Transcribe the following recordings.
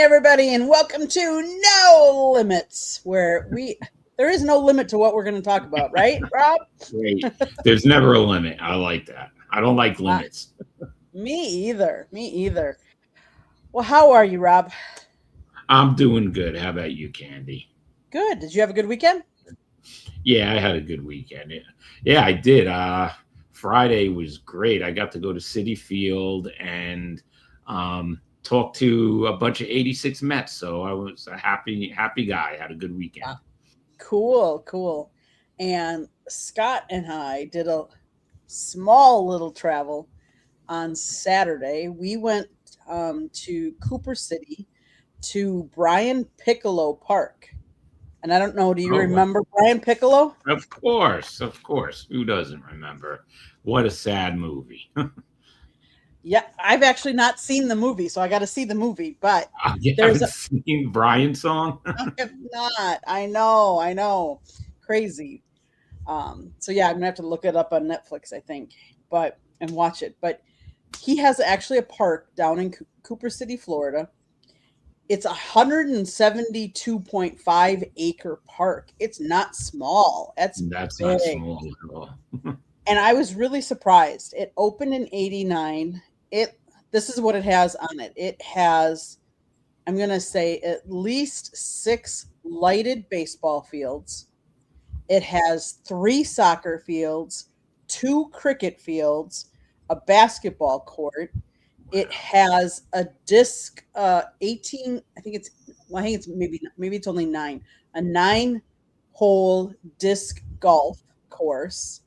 everybody, and welcome to No Limits, where there is no limit to what we're going to talk about, right, Rob? Great. There's never a limit. I like that. I don't like Uh, limits. Me either. Me either. Well, how are you, Rob? I'm doing good. How about you, Candy? Good. Did you have a good weekend? Yeah, I had a good weekend. Yeah, I did. Friday was great. I got to go to City Field and talk to a bunch of '86 Mets. So I was a happy guy. Had a good weekend. Wow. Cool, cool. And Scott and I did a small little travel on Saturday. We went to Cooper City to Brian Piccolo Park. And I don't know, do you Oh, remember Brian Piccolo? of course, of course. Who doesn't remember? What a sad movie. Yeah, I've actually not seen the movie, so I got to see the movie. But You there's haven't a, seen Brian's song? I have not. I know, crazy. So yeah, I'm gonna have to look it up on Netflix, I think, but and watch it. But he has actually a park down in Cooper City, Florida. It's a 172.5 acre park. It's not small. That's That's not big. small at all. And I was really surprised. It opened in 89. It This is what it has on it. It has, I'm going to say, at least 6 lighted baseball fields. It has 3 soccer fields, 2 cricket fields, a basketball court. It has a disc 18, I think it's maybe it's only 9. A 9-hole disc golf course.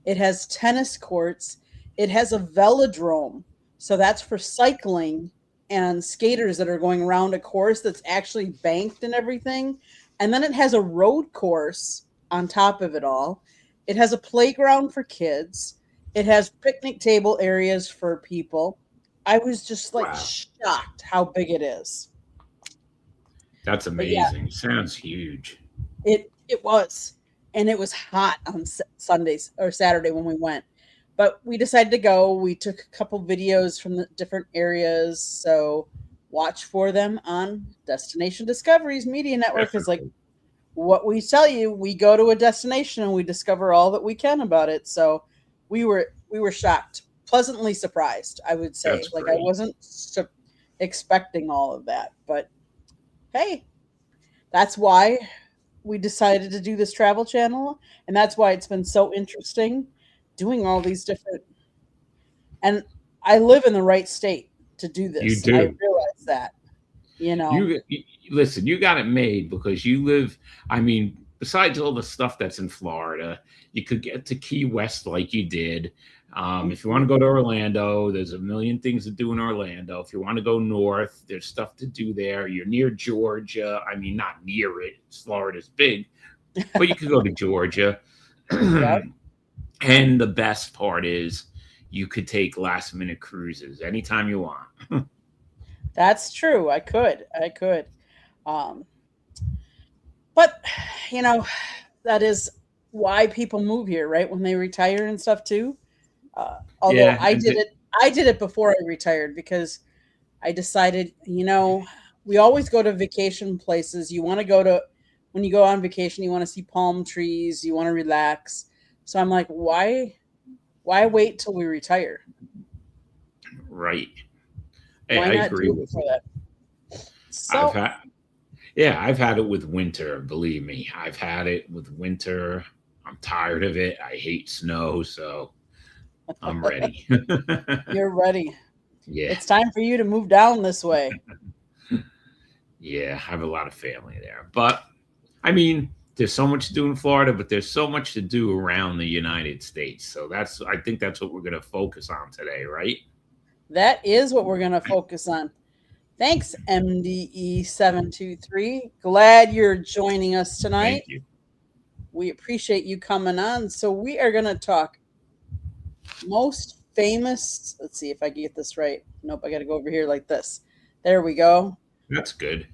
It has tennis courts. It has a velodrome. So that's for cycling and skaters that are going around a course that's actually banked and everything. And then it has a road course on top of it all. It has a playground for kids. It has picnic table areas for people. I was just like Wow. shocked how big it is. That's But yeah, amazing. Sounds huge. it was, and it was hot on Sundays or Saturday when we went. But we decided to go. We took a couple videos from the different areas, so watch for them on Destination Discoveries Media Network. Because like Definitely. what we tell you, we go to a destination and we discover all that we can about it. So we were shocked, pleasantly surprised. I would say, That's like I great. wasn't expecting all of that, but hey, that's why we decided to do this travel channel, and that's why it's been so interesting doing all these different. And I live in the right state to do You this, and I do. realize that. You know, You listen, you got it made because you live, I mean, besides all the stuff that's in Florida, you could get to Key West like you did. If you want Mhm. to go to Orlando, there's a million things to do in Orlando. If you want to go north, there's stuff to do there. You're near Georgia. I mean, not near it. Florida's big, but you could go to Georgia. Yep, And the best part is you could take last minute cruises anytime you want. that's true. I could. Um, but you know, that is why people move here, right? When they retire and stuff too. Although Yeah. And I did it before I retired because I decided, we always go to vacation places. You want to go to, when you go on vacation, you want to see palm trees, you want to relax. So I'm like, why wait till we retire? right. Why I not agree do it with before you. that? I've So had, yeah, I've had it with winter. Believe me, I've had it with winter. I'm tired of it. I hate snow, so I'm ready. you're ready. Yeah, It's time for you to move down this way. yeah, I have a lot of family there. But I mean, there's so much to do in Florida, but there's so much to do around the United States. So I think that's what we're going to focus on today, right? That is what we're going to focus on. Thanks, MDE723. Glad you're joining us tonight. Thank you. We appreciate you coming on. So we are going to talk most famous. Let's see if I can get this right. Nope, I got to go over here like this. There we go. That's good.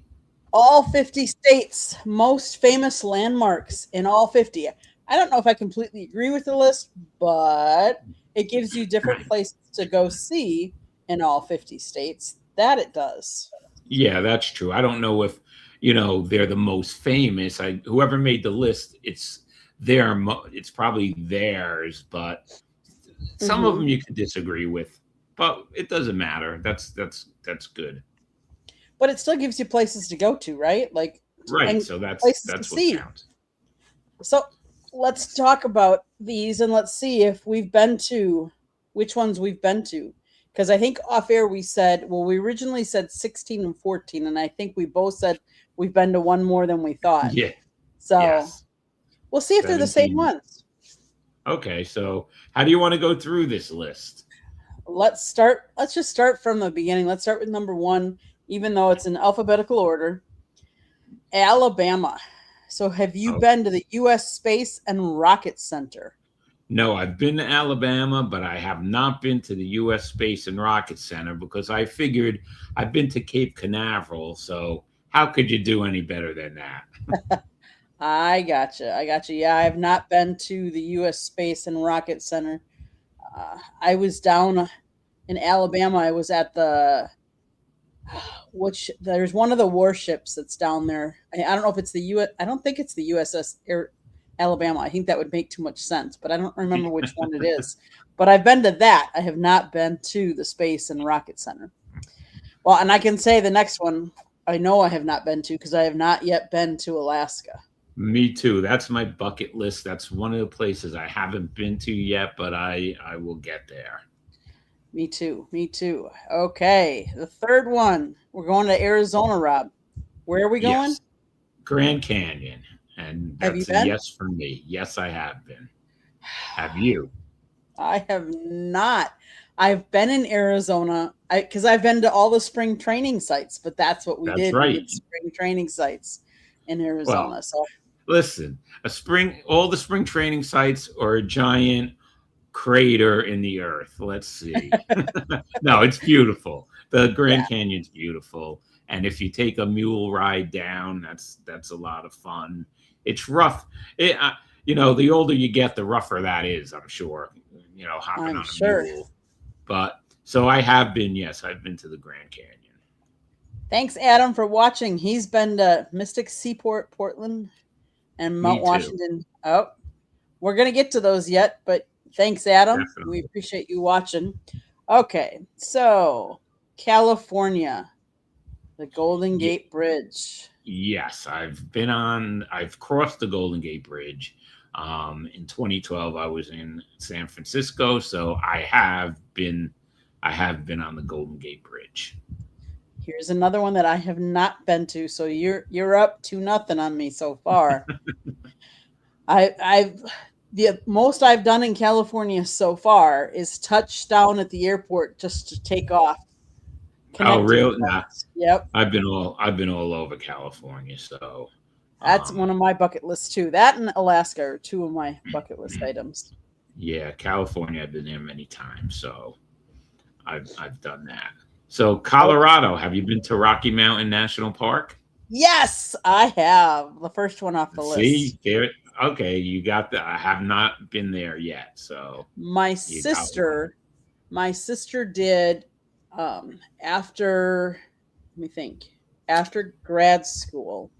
All 50 states, most famous landmarks in all 50. I don't know if I completely agree with the list, but it gives you different places to go see in all 50 states. That it does. Yeah, that's true. I don't know if they're the most famous. Whoever made the list, it's probably theirs, but some of Hmm. them you can disagree with. But it doesn't matter. That's good. But it still gives you places to go to, right? Like, Right. and So that's places to that's what see. counts. So let's talk about these and let's see if we've been to which ones we've been to. Because I think off air we said, well, we originally said 16 and 14, and I think we both said we've been to one more than we thought. Yeah. So Yes. we'll see if they're the same 17. ones. Okay. So how do you want to go through this list? Let's just start from the beginning. Let's start with number one, even though it's in alphabetical order. Alabama. So have you Oh, been to the US Space and Rocket Center? no, I've been to Alabama, but I have not been to the U.S. Space and Rocket Center because I figured I've been to Cape Canaveral. So how could you do any better than that? I gotcha. I gotcha. Yeah, I have not been to the US Space and Rocket Center. I was down in Alabama. I was at which there's one of the warships that's down there. I don't know if it's the US. I don't think it's the USS Alabama. I think that would make too much sense, but I don't remember which one it is. But I've been to that. I have not been to the Space and Rocket Center. Well, and I can say the next one I know I have not been to because I have not yet been to Alaska. Me too. That's my bucket list. That's one of the places I haven't been to yet, but I will get there. Me too. Me too. Okay. The third one. We're going to Arizona, Rob. Where are we going? Yes, Grand Canyon, and Have you that's a been? yes for me. Yes, I have been. Have you? I have not. I've been in Arizona because I've been to all the spring training sites, but that's what we That's did. We right. did spring training sites in Well, Arizona. So listen, all the spring training sites are a giant crater in the earth. Let's see. No, it's beautiful. The yeah, Grand Canyon's beautiful, and if you take a mule ride down, that's a lot of fun. It's rough. The older you get, the rougher that is. I'm sure. Hopping I'm on a sure. mule. But so I have been. Yes, I've been to the Grand Canyon. Thanks, Adam, for watching. He's been to Mystic Seaport, Portland, and Me Mount too. Washington. Oh, we're going to get to those yet, but thanks, Adam. We Definitely. appreciate you watching. Okay, so California, the Golden Ye- Gate Bridge. yes, I've crossed the Golden Gate Bridge. In 2012, I was in San Francisco, so I have been on the Golden Gate Bridge. Here's another one that I have not been to, so you're up to nothing on me so far. I've the most I've done in California so far is touchdown at the airport just to take off, Oh, connecting real? Nah, flights. Yep, I've been all over California. So, that's um, one of my bucket lists too. That and Alaska are two of my bucket list items. yeah, California. I've been there many times. So I've done that. So Colorado, have you been to Rocky Mountain National Park? Yes, I have the first one off the list. See there. Okay, you got the. I have not been there yet. So My you got one. sister, my sister did after let me think after grad school.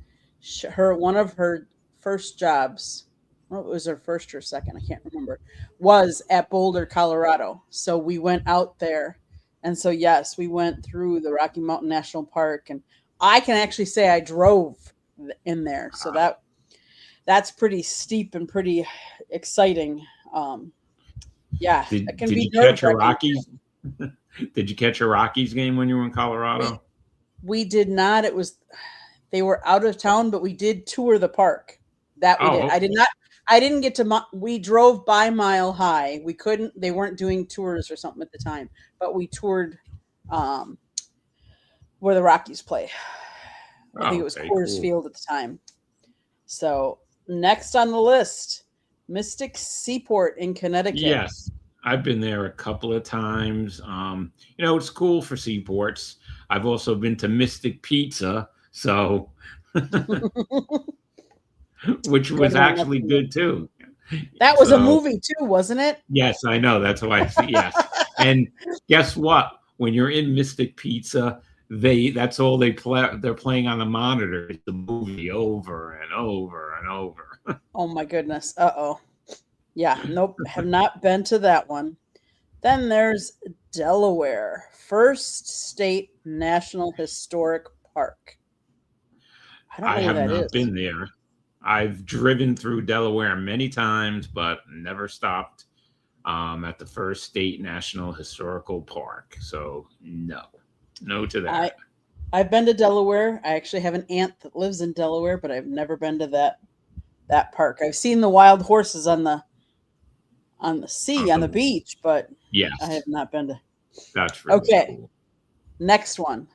Her one of her first jobs, well, it was her first or second, I can't remember, was at Boulder, Colorado. So we went out there, and so yes, we went through the Rocky Mountain National Park, and I can actually say I drove in there. So Wow. that's pretty steep and pretty exciting. Yeah, that can Did be you nerve catch a wracking. Rockies? Did you catch a Rockies game when you were in We Colorado? we did not. It was they were out of town, but we did tour the park. That we did. Oh, I did okay. not. I didn't get to. We drove by Mile High. We couldn't. They weren't doing tours or something at the time, but we toured um, where the Rockies play. I think Oh, it was okay. Coors Cool. Field at the time. So next on the list, Mystic Seaport in Connecticut. Yes, I've been there a couple of times. It's cool for seaports. I've also been to Mystic Pizza, so which Good was one. That's actually a good. good too. That was a So movie too, wasn't it? yes, I know. That's why I see. Yes, and guess what? When you're in Mystic Pizza, that's all they play. They're playing on the monitor. It's the movie over and over and over. Oh my goodness. Uh-oh. Yeah, nope, have not been to that one. Then there's Delaware, First State National Historic Park. I don't I know where have that not is. been there. I've driven through Delaware many times, but never stopped at the First State National Historical Park. So no to I that. I've been to Delaware. I actually have an aunt that lives in Delaware, but I've never been to that park. I've seen the wild horses on the sea, on the Um, beach, but I yes, have not been to. that's really Okay, cool. next one.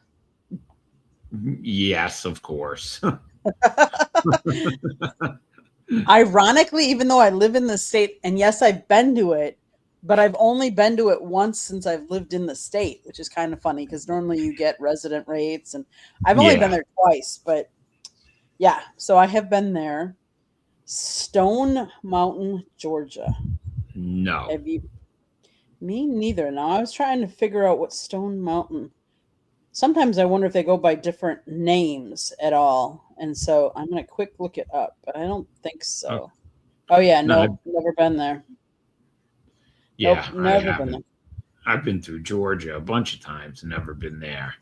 Yes, of course. Ironically, even though I live in the state, and yes, I've been to it, but I've only been to it once since I've lived in the state, which is kind of funny because normally you get resident rates, and I've only been Yeah, there twice, but yeah, so I have been there. Stone Mountain, Georgia. no. Have you? Me neither. Now I was trying to figure out what Stone Mountain. Sometimes I wonder if they go by different names at all, and so I'm gonna quick look it up, but I don't think Oh, so. Oh yeah, no, nope, never been there. Nope, yeah, I never been there. haven't. I've been through Georgia a bunch of times, never been there.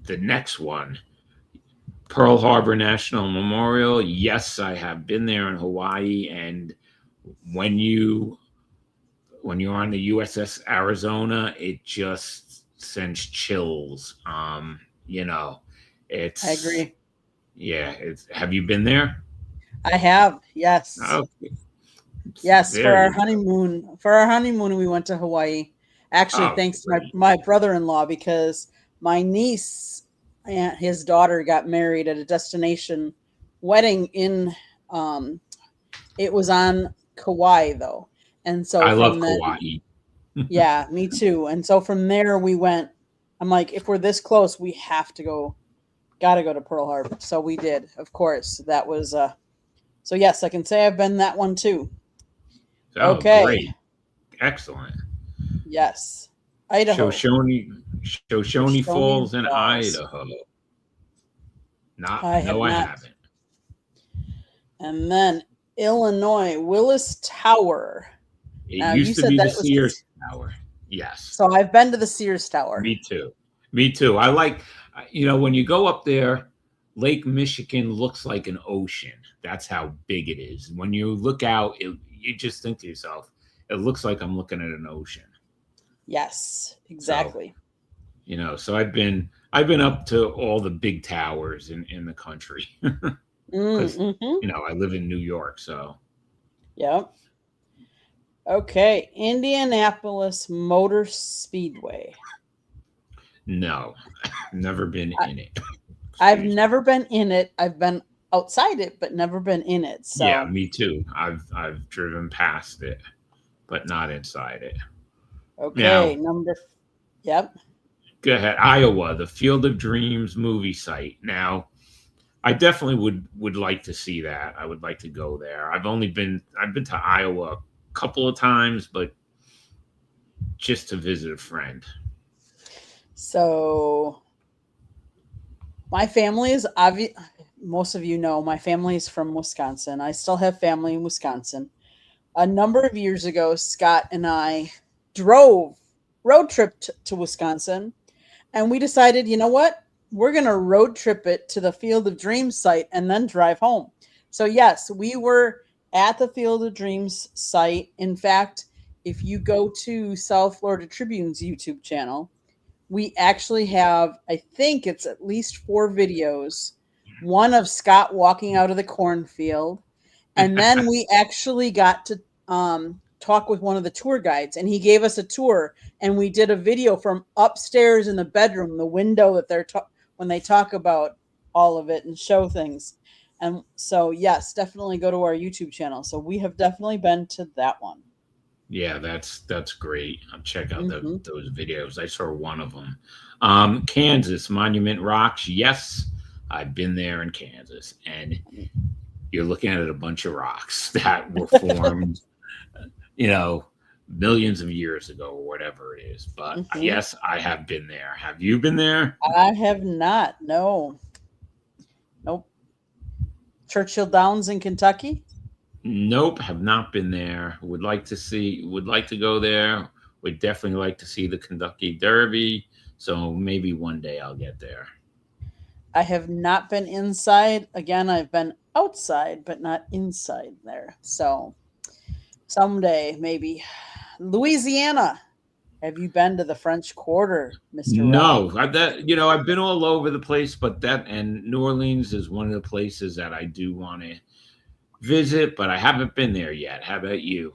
The next one, Pearl Harbor National Memorial. Yes, I have been there in Hawaii, and when you when you're on the USS Arizona, it just sends chills. You know, I it's agree. yeah. It's have you been there? I have, yes. Okay, Yes, there you go. For our honeymoon we went to Hawaii. Actually, Oh, thanks to great. my brother-in-law because my niece and his daughter got married at a destination wedding in um it was on Kauai though. And so I love from then Kauai. yeah, me too. And so from there we went. I'm like, if we're this close, we have to go, gotta go to Pearl Harbor. So we did, of course. That was so yes, I can say I've been that one too. Oh, Okay. great. Excellent. Yes. Idaho. Shoshone Shoshone Falls in Falls. Idaho. Not, I have no, I not. haven't. And then Illinois, Willis Tower. It Now you used to said be the that was Sears Tower. Yes, so I've been to the Sears Tower. me too. Me too. I like, when you go up there, Lake Michigan looks like an ocean. That's how big it is. When you look out, you just think to yourself, it looks like I'm looking at an ocean. Yes, So, exactly. so I've been up to all the big towers in the country because Mm-hmm. I live in New York. So Yep. Okay. Indianapolis Motor Speedway. no, never been I, in it. I've Excuse me. never been in it. I've been outside it, but never been in it. Yeah, So me too. I've driven past it, but not inside it. okay, Now, number yep. go ahead. Iowa, the Field of Dreams movie site. Now, I definitely would like to see that. I would like to go there. I've been to Iowa a couple of times, but just to visit a friend. So my family is obvious. Most of you know my family is from Wisconsin. I still have family in Wisconsin. A number of years ago, Scott and I drove road trip to Wisconsin, and we decided, you know what? We're going to road trip it to the Field of Dreams site and then drive home. So yes, we were at the Field of Dreams site. In fact, if you go to South Florida Tribune's YouTube channel, we actually have, I think it's at least 4 videos. One of Scott walking out of the cornfield, and then we actually got to talk with one of the tour guides, and he gave us a tour, and we did a video from upstairs in the bedroom, the window that when they talk about all of it and show things. And so, yes, definitely go to our YouTube channel. So we have definitely been to that one. Yeah, that's great. I'll check out Hmm. those videos. I saw one of them. Kansas Monument Rocks. Yes, I've been there in Kansas, and you're looking at a bunch of rocks that were formed, you know, millions of years ago or whatever it is. But Mhm. yes, I have been there. Have you been there? I have not. No. Nope. Churchill Downs in Kentucky? Nope, have not been there. Would like to see, would like to go there. Would definitely like to see the Kentucky Derby. So maybe one day I'll get there. I have not been inside. Again, I've been outside, but not inside there. So someday, maybe. Louisiana. Have you been to the French Quarter, Mr. Rob? No, I've been all over the place, but that and New Orleans is one of the places that I do want to visit, but I haven't been there yet. How about you?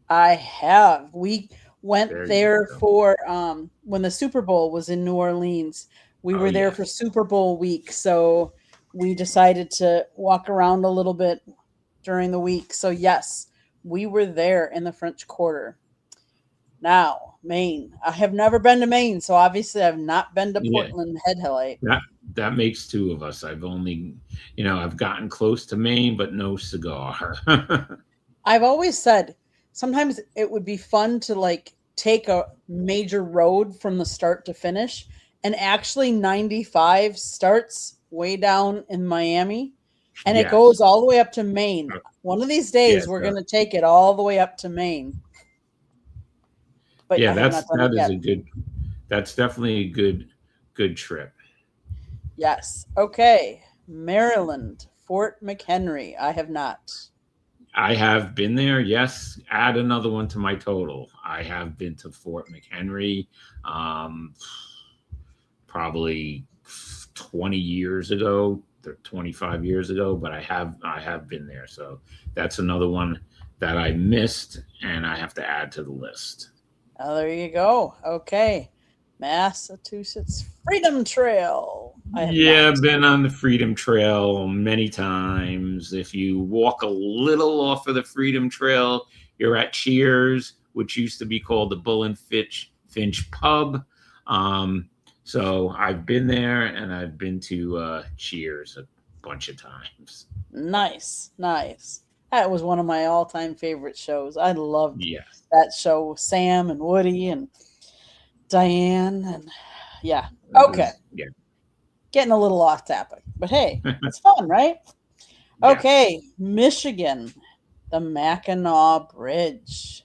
I have. We went There you there go. for when the Super Bowl was in New Orleans. We Oh were there for yes. Super Bowl week, so we decided to walk around a little bit during the week. So yes, we were there in the French Quarter. Now, Maine. I have never been to Maine, so obviously I've not been to Yeah. Portland Head Light. That that makes two of us. I've only, I've gotten close to Maine, but no cigar. I've always said sometimes it would be fun to like take a major road from the start to finish. And actually 95 starts way down in Miami and it Yes. goes all the way up to Maine. One of these days Yes. we're going to take it all the way up to Maine, but Yeah, I have not done it that is yet. a good that's definitely a good trip. Yes. Okay. Maryland, Fort McHenry. I have not. I have been there. Yes, add another one to my total. I have been to Fort McHenry, um, probably 20 years ago, 25 years ago, but I have been there. So that's another one that I missed, and I have to add to the list. Oh, there you go. Okay. Massachusetts Freedom Trail. I have Yeah, not. I've been on the Freedom Trail many times. If you walk a little off of the Freedom Trail, you're at Cheers, which used to be called the Bull and Finch Pub. Um, so I've been there, and I've been to Cheers a bunch of times. Nice. Nice. That was one of my all time favorite shows. I loved Yeah, that show with Sam and Woody and Diane. And yeah. it Okay. was. Yeah, Getting a little off topic, but hey, it's fun, right? yes. Okay. Michigan, the Mackinac Bridge.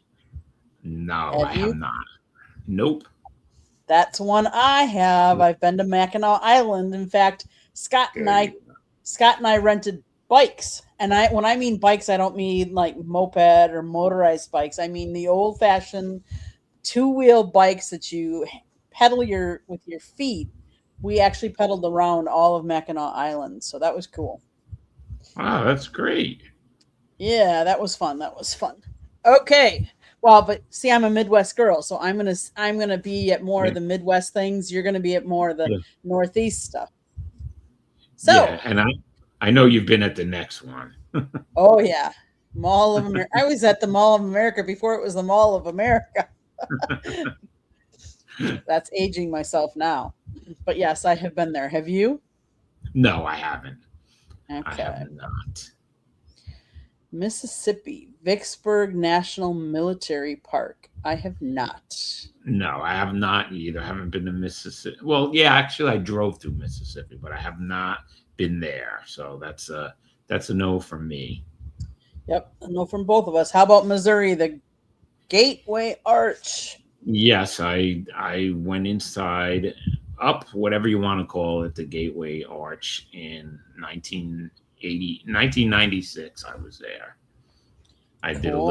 No, Have I have you? not. Nope. That's one I have. I've been to Mackinac Island. In fact, Scott and There I you go. Scott and I rented bikes. And I when I mean bikes, I don't mean like moped or motorized bikes. I mean the old fashioned two-wheel bikes that you pedal your with your feet. We actually pedaled around all of Mackinac Island. So that was cool. Wow, that's great. Yeah, that was fun. That was fun. Okay. Well, but see, I'm a Midwest girl, so I'm gonna be at more Yeah, of the Midwest things. You're gonna be at more of the yeah, Northeast stuff. yeah. So, And I know you've been at the next one. oh yeah, Mall of America. I was at the Mall of America before it was the Mall of America. That's aging myself now, but yes, I have been there. Have you? No, I haven't. I have Okay. not. Mississippi, Vicksburg National Military Park. I have not. No, I have not either. I haven't been to Mississippi. Well, yeah, actually, I drove through Mississippi, but I have not been there. So that's a no from me. Yep, I know from both of us. How about Missouri, the Gateway Arch? Yes, I went inside, up whatever you want to call it, the Gateway Arch in 1996. I was there. I did Cool.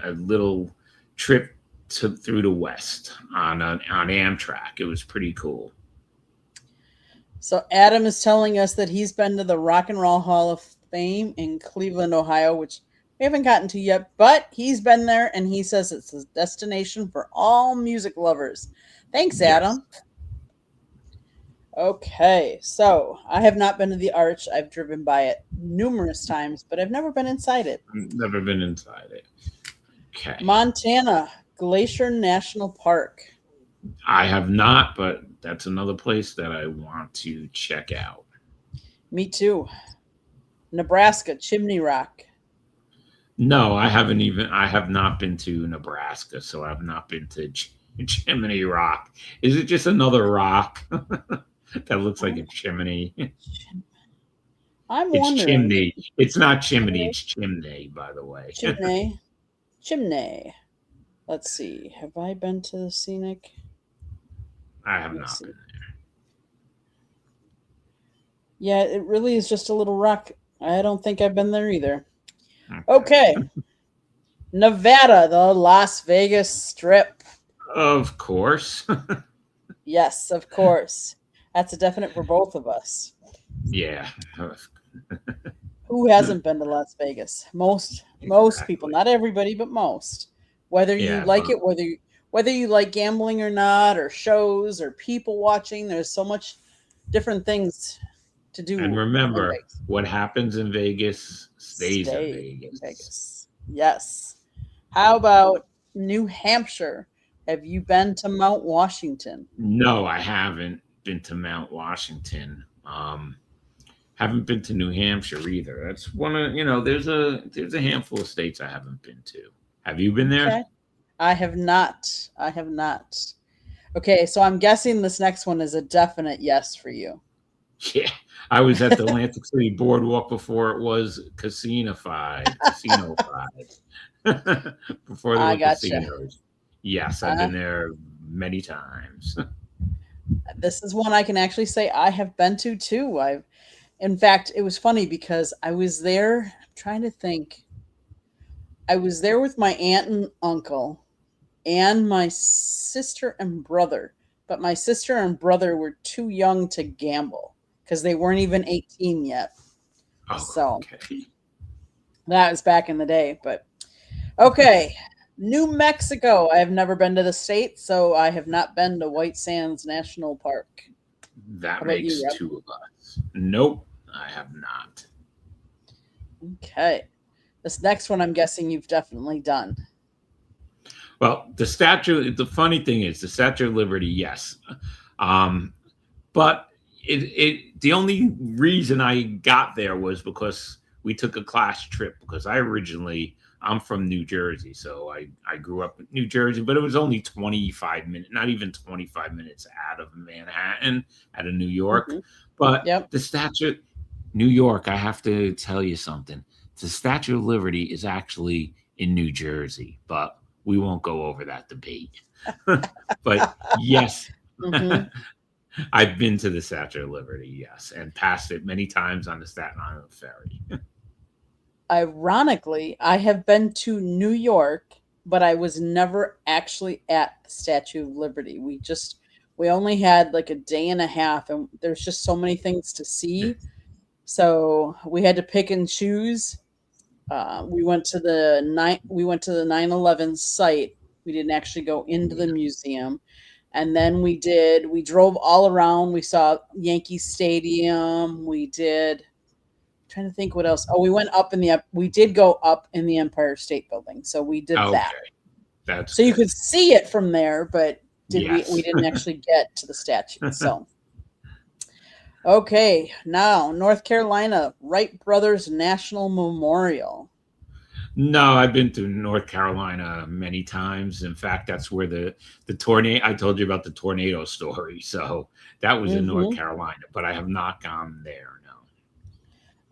a little trip through the West on Amtrak. It was pretty cool. So Adam is telling us that he's been to the Rock and Roll Hall of Fame in Cleveland, Ohio, which we haven't gotten to yet, but he's been there and he says it's a destination for all music lovers. Thanks, Yes, Adam. Okay, so I have not been to the Arch. I've driven by it numerous times, but I've never been inside it. never been inside it. Okay, Montana, Glacier National Park. I have not, but that's another place that I want to check out. Me too. Nebraska, Chimney Rock. No, I haven't even. I have not been to Nebraska, so I've not been to Chimney Rock. Is it just another rock that looks like a I'm, chimney? I'm It's wondering. chimney. It's not chimney. Chimney, It's chimney, by the way. chimney, chimney. Let's see. Have I been to the scenic? I have Let me not see. been Yeah, it really is just a little rock. I don't think I've been there either. there. Okay, Okay. Nevada, the Las Vegas Strip. Of course. Yes, of course. That's a definite for both of us. Yeah. Who hasn't been to Las Vegas? Most people, Exactly. not everybody, but most. Whether you Yeah, like but it, whether you like gambling or not, or shows or people watching, there's so much different things to and do in remember, Vegas. what happens in Vegas stays in Stay in Vegas. Vegas. Yes. How about New Hampshire? Have you been to Mount Washington? No, I haven't been to Mount Washington. Haven't been to New Hampshire either. That's one of there's a handful of states I haven't been to. Have you been there? Okay. I have not. I have not. Okay, so I'm guessing this next one is a definite yes for you. Yeah, I was at the Atlantic City Boardwalk before it was casinofied, before there I were gotcha. casinos. Yes, I've Uh, been there many times. this is one I can actually say I have been to too. In fact, it was funny because I was there. I'm trying to think. I was there with my aunt and uncle and my sister and brother, but my sister and brother were too young to gamble because they weren't even 18 yet. Oh, So okay. that was back in the day. But okay, New Mexico. I have never been to the state, so I have not been to White Sands National Park. That How about makes you, Rep? two of us. Nope, I have not. Okay. This next one, I'm guessing you've definitely done. Well, the funny thing is, the Statue of Liberty, yes. Um, but the only reason I got there was because we took a class trip because I'm from New Jersey, so I grew up in New Jersey, but it was only 25 minutes, not even 25 minutes out of Manhattan, out of New York. Hmm. But Yep. the statue, New York, I have to tell you something. The Statue of Liberty is actually in New Jersey, but we won't go over that debate. But yes, Hmm. I've been to the Statue of Liberty, yes, and passed it many times on the Staten Island ferry. Ironically, I have been to New York, but I was never actually at the Statue of Liberty. We only had like a day and a half, and there's just so many things to see. So we had to pick and choose. We went to the 9/11 site. We didn't actually go into the Yeah. museum. And then we drove all around. We saw Yankee Stadium. Trying to think what else. Oh, we did go up in the Empire State Building. So we did that. Okay, that's So you good. could see it from there, but we Yes. didn't actually get to the statue. So okay, now North Carolina, Wright Brothers National Memorial. No, I've been to North Carolina many times. In fact, that's where the tornado I told you about the tornado story. So that was in North Hmm. Carolina, but I have not gone there. No.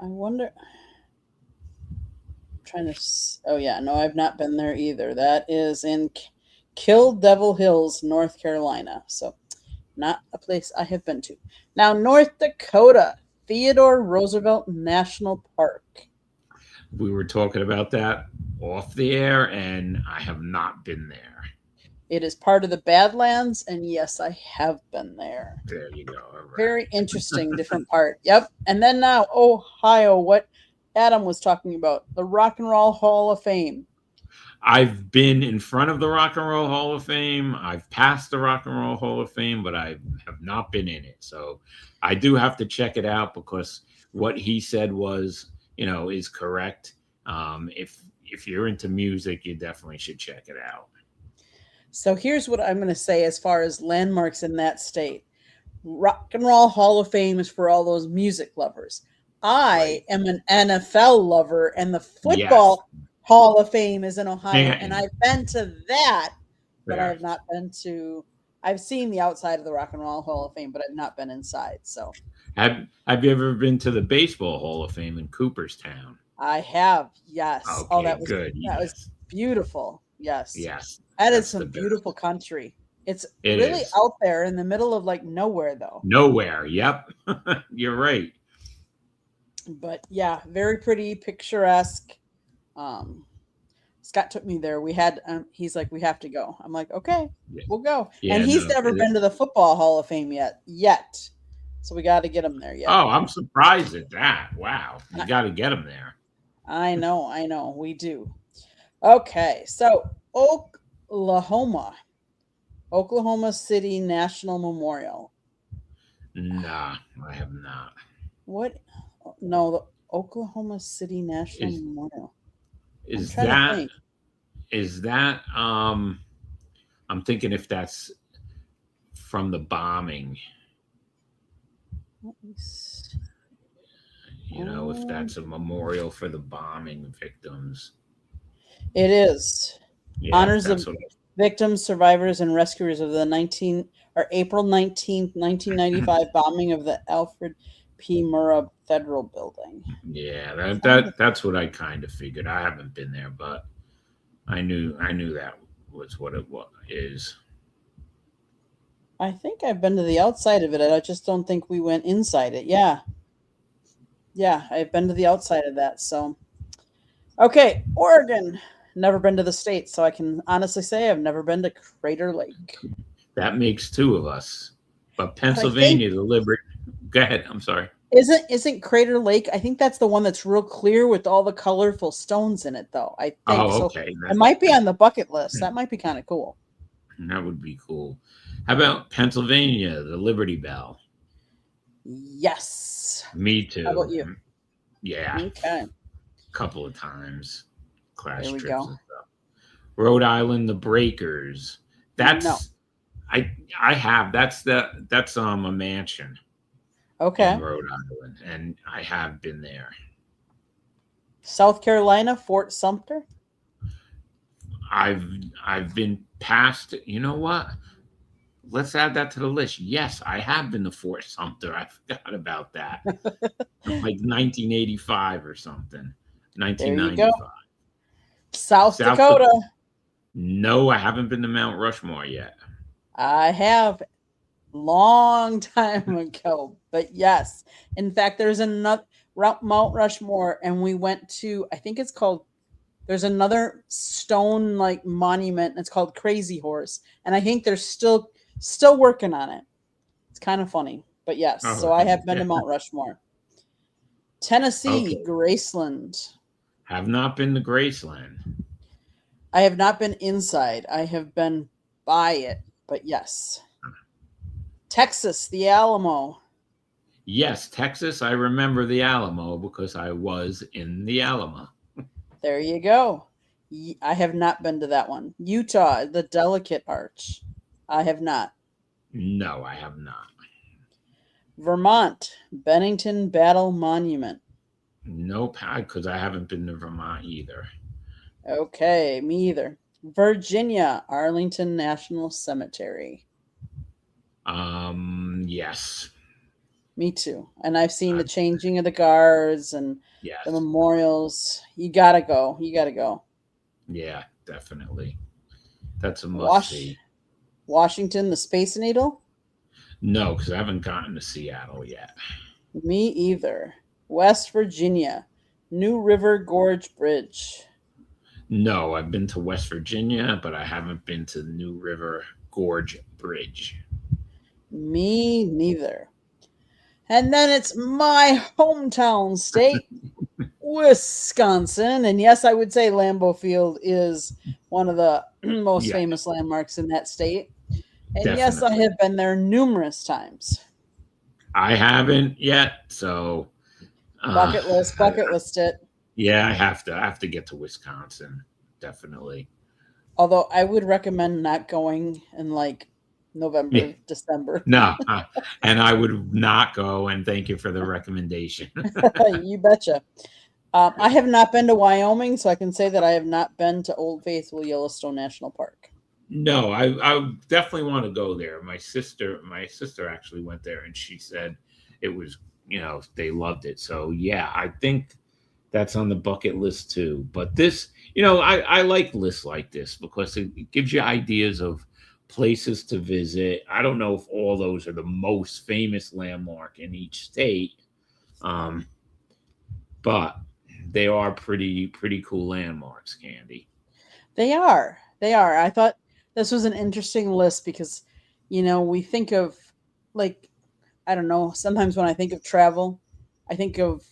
I wonder. Oh yeah, no, I've not been there either. That is in Kill Devil Hills, North Carolina. So not a place I have been to. Now North Dakota, Theodore Roosevelt National Park. We were talking about that off the air, and I have not been there. It is part of the Badlands, and yes, I have been there. There you go. All Very right. interesting, different part. Yep. And then now Ohio, what Adam was talking about, the Rock and Roll Hall of Fame. I've been in front of the Rock and Roll Hall of Fame. I've passed the Rock and Roll Hall of Fame, but I have not been in it. So I do have to check it out because what he said was, is correct. If you're into music, you definitely should check it out. So here's what I'm going to say as far as landmarks in that state. Rock and Roll Hall of Fame is for all those music lovers. Right. I am an NFL lover, and the Yes. Football Hall of Fame is in Ohio, Yeah. and I've been to that, but I There. have not been to. I've seen the outside of the Rock and Roll Hall of Fame, but I've not been inside. So Have you ever been to the Baseball Hall of Fame in Cooperstown? I have, yes. Oh, Okay, good. that was Yes. beautiful. Yes, Yes. that is That's the some best. beautiful country. It's It really is. out there in the middle of like nowhere, though. Nowhere. Yep. You're right. But yeah, very pretty, picturesque. Um, Scott took me there. We had, he's like, we have to go. I'm like, okay, Yeah. we'll go. And Yeah, he's no. never been to the Football Hall of Fame yet. So we got to get him there yet. Oh, I'm surprised at that. Wow. You got to get them there. I know, we do. Okay, so Oklahoma City National Memorial. Nah, I have not. What? No, the Oklahoma City National Memorial. Is trying to that think. is that I'm thinking if that's from the bombing, Let me see. you know, if that's a memorial for the bombing victims. It is. Yeah, Honors that's of what victims, survivors, and rescuers of the April 19th, 1995 bombing of the Alfred P. Murrah Federal Building. yeah, that's what I kind of figured. I haven't been there, but I knew that was what it is. I think I've been to the outside of it. I just don't think we went inside it. Yeah. Yeah, I've been to the outside of that. So, okay, Oregon. Never been to the state, so I can honestly say I've never been to Crater Lake. That makes two of us. But Pennsylvania, the Liberty. Go ahead. I'm sorry. Isn't Crater Lake? I think that's the one that's real clear with all the colorful stones in it, though. I think. Oh, okay. So it might be on the bucket list. That might be kind of cool. That would be cool. How about Pennsylvania, the Liberty Bell? Yes. Me too. How about you? Yeah. Okay. A couple of times. Class There we trips go. and stuff. Rhode Island, the Breakers. That's No. I have. That's a mansion. Okay. In Rhode Island, and I have been there. South Carolina, Fort Sumter. I've been past. You know what? Let's add that to the list. Yes, I have been to Fort Sumter. I forgot about that. Like 1985 or something. 1995. There you go. South Dakota. No, I haven't been to Mount Rushmore yet. I have. Long time ago, but yes. In fact, there's another Mount Rushmore, and we went to, I think it's called, there's another stone like monument. It's called Crazy Horse, and I think they're still working on it. It's kind of funny, but yes. So I have been to Mount Rushmore. Tennessee, okay. Graceland. Have not been to Graceland. I have not been inside. I have been by it, but yes. Texas, the Alamo. Yes, Texas. I remember the Alamo because I was in the Alamo. There you go. I have not been to that one. Utah, the Delicate Arch. I have not. No, I have not. Vermont, Bennington Battle Monument. Nope, because I haven't been to Vermont either. Okay, me either. Virginia, Arlington National Cemetery. Yes. Me too. And I've seen the changing of the guards and the memorials. You gotta go. Yeah, definitely. That's a must-see. Washington, the Space Needle? No, because I haven't gotten to Seattle yet. Me either. West Virginia, New River Gorge Bridge. No, I've been to West Virginia, but I haven't been to the New River Gorge Bridge. Me neither. And then it's my hometown state, Wisconsin. And yes, I would say Lambeau Field is one of the most famous landmarks in that state. And definitely. Yes, I have been there numerous times. I haven't yet, so bucket list it. Yeah, I have to get to Wisconsin, definitely. Although I would recommend not going in like November, December. No, and I would not go, and thank you for the recommendation. You betcha. I have not been to Wyoming, so I can say that I have not been to Old Faithful Yellowstone National Park. No, I definitely want to go there. My sister actually went there, and she said it was, they loved it. So yeah, I think that's on the bucket list too. But this, I like lists like this because it gives you ideas of places to visit. I don't know if all those are the most famous landmark in each state, um, but they are pretty cool landmarks, Candy. They are. They are. I thought this was an interesting list because, we think of like, I don't know, sometimes when I think of travel, I think of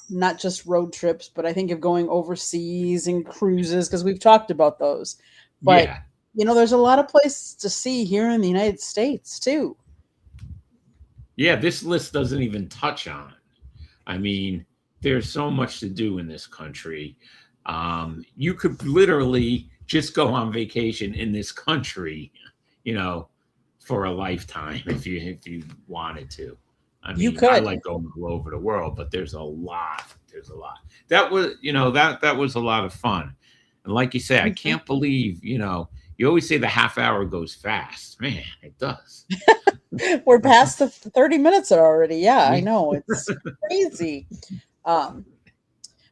not just road trips, but I think of going overseas and cruises because we've talked about those. But, Yeah, there's a lot of places to see here in the United States too. yeah. This list doesn't even touch on it. I mean, there's so much to do in this country. You could literally just go on vacation in this country, you know, for a lifetime if you wanted to. I You mean, I could. like going all over the world, but there's a lot. There's a lot. That was a lot of fun. And like you say, I Mhm. can't believe, you always say the half hour goes fast. Man, it does. We're past the 30 minutes already. Yeah, I Yeah. know. It's crazy. Um,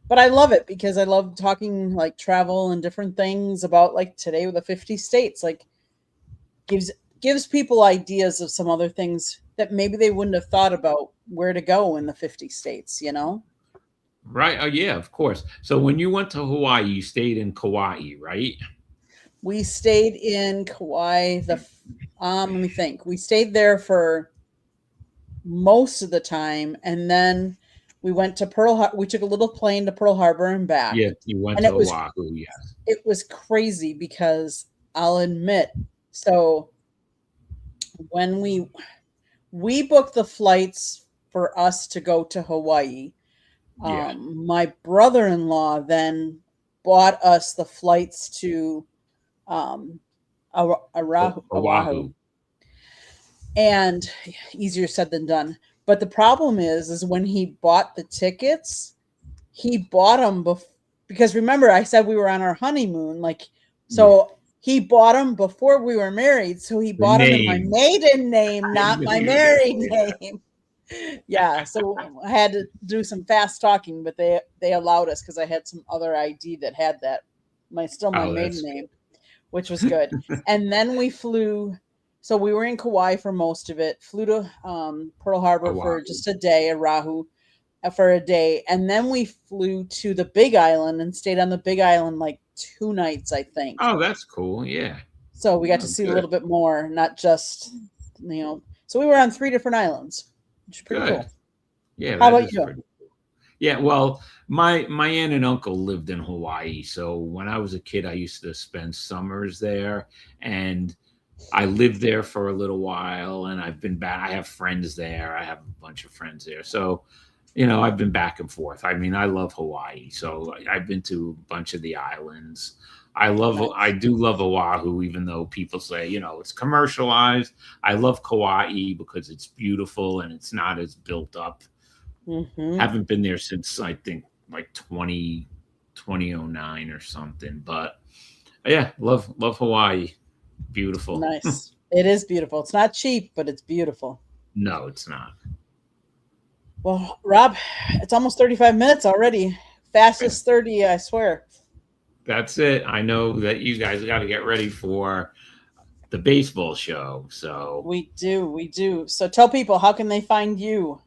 but I love it because I love talking like travel and different things about like today with the 50 states. Like gives gives people ideas of some other things that maybe they wouldn't have thought about where to go in the 50 states. Right. Oh, yeah, of course. So when you went to Hawaii, you stayed in Kauai, right? We stayed in Kauai let me think. We stayed there for most of the time and then we went to we took a little plane to Pearl Harbor and back. Yeah, you went And to it was Oahu. Yes. it was crazy because I'll admit, so when we booked the flights for us to go to Hawaii, Yeah. my brother-in-law then bought us the flights to um, Oahu, Oahu. and easier said than done. But the problem is when he bought the tickets, he bought them because remember I said we were on our honeymoon, like Yeah. so he bought them before we were married, so he The bought them in my name. maiden name, I not knew my you were gonna married say that. name. Yeah, so I had to do some fast talking, but they allowed us because I had some other ID that had that my Oh, maiden that's name, which was good. And then we flew. So we were in Kauai for most of it. Flew to Pearl Harbor for Oahu. just a day, Oahu for a day, and then we flew to the Big Island and stayed on the Big Island like 2 nights, I think. Oh, that's cool. Yeah. So we got to Oh, see a good. little bit more, not just So we were on 3 different islands, which is pretty Good. cool. Yeah, How that about is you? pretty. Yeah, well, my aunt and uncle lived in Hawaii, so when I was a kid, I used to spend summers there, and I lived there for a little while, and I've been back. I have friends there. I have a bunch of friends there, so I've been back and forth. I mean, I love Hawaii, so I've been to a bunch of the islands. I Nice. do love Oahu, even though people say it's commercialized. I love Kauai because it's beautiful and it's not as built up. Hmm. Haven't been there since I think like 2009 or something. But yeah, love Hawaii. Beautiful. Nice. It is beautiful. It's not cheap, but it's beautiful. No, it's not. Well, Rob, it's almost 35 minutes already. Fastest 30, I swear. That's it. I know that you guys got to get ready for the baseball show. So We do. We do. So tell people, how can they find you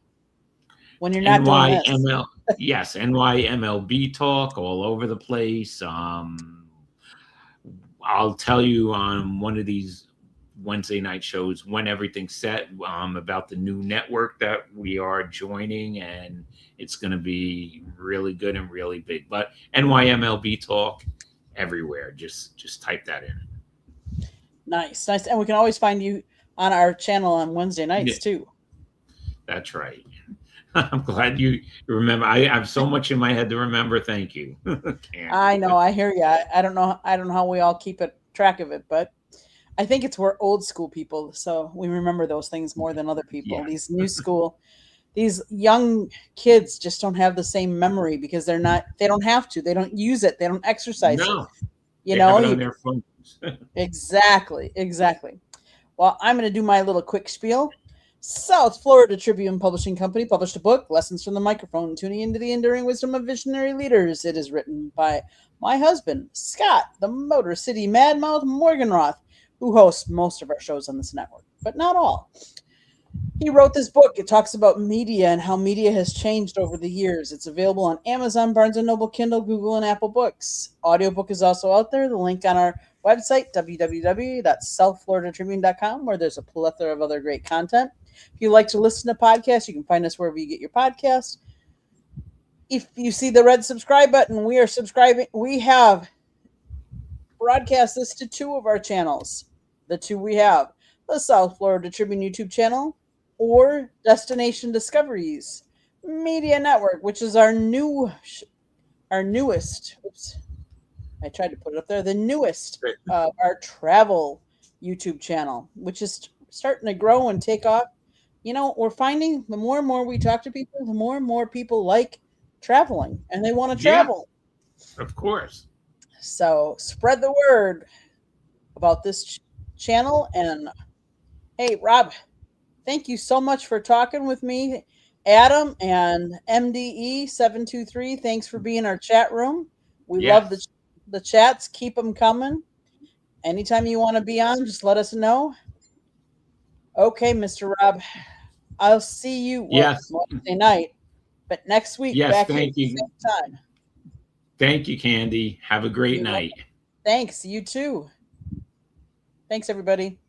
when you're not doing this? NYML, yes, NYMLB talk all over the place. I'll tell you on one of these Wednesday night shows when everything's set, about the new network that we are joining, and it's going to be really good and really big. But NYMLB talk everywhere. Just type that in. Nice. Nice. And we can always find you on our channel on Wednesday Yeah, nights too. that's right. I'm glad you remember. I have so much in my head to remember. Thank you, I Candy. know. I hear you. I don't know. I don't know how we all keep it track of it, but I think it's we're old school people, so we remember those things more than other people. Yeah, these young kids just don't have the same memory because they don't have to. They don't use it. They don't exercise it. No, You they have know, it on their phones. exactly. Well, I'm going to do my little quick spiel. South Florida Tribune Publishing Company published a book, Lessons from the Microphone, Tuning into the Enduring Wisdom of Visionary Leaders. It is written by my husband, Scott, the Motor City Madmouth Morganroth, who hosts most of our shows on this network, but not all. He wrote this book. It talks about media and how media has changed over the years. It's available on Amazon, Barnes & Noble, Kindle, Google, and Apple Books. Audiobook is also out there. The link on our website, www.southfloridatribune.com, where there's a plethora of other great content. If you like to listen to podcasts, you can find us wherever you get your podcasts. If you see the red subscribe button, we are subscribing. We have broadcast this to two of our channels. The two we have, the South Florida Tribune YouTube channel or Destination Discoveries Media Network, which is our newest. Oops, I tried to put it up there. The newest of our travel YouTube channel, which is starting to grow and take off. You know, we're finding the more and more we talk to people, the more and more people like traveling and they want to travel. Yeah, of course. So spread the word about this channel. And hey, Rob, thank you so much for talking with me. Adam and MDE723, thanks for being in our chat room. We love the chats. Keep them coming. Anytime you want to be on, just let us know. Okay, Mr. Rob, I'll see you Wednesday night, but next week back here at the same time. Thank you, Candy. Have a great night. Thanks. You too. Thanks, everybody.